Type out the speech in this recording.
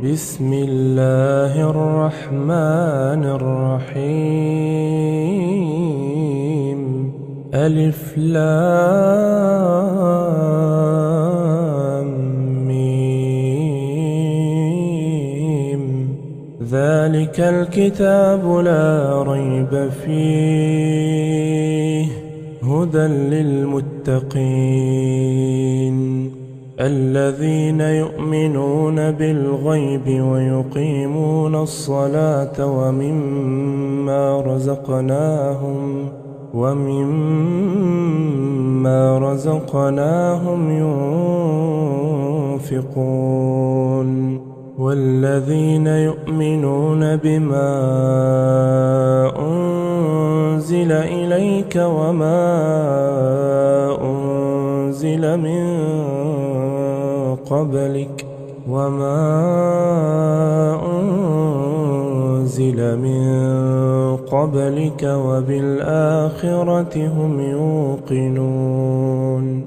بسم الله الرحمن الرحيم. ألف لام ميم. ذلك الكتاب لا ريب فيه هدى للمتقين الذين يؤمنون بالغيب ويقيمون الصلاة ومما رزقناهم ينفقون والذين يؤمنون بما أنزل إليك وما أنزل من قبلك وبالآخرة هم يوقنون.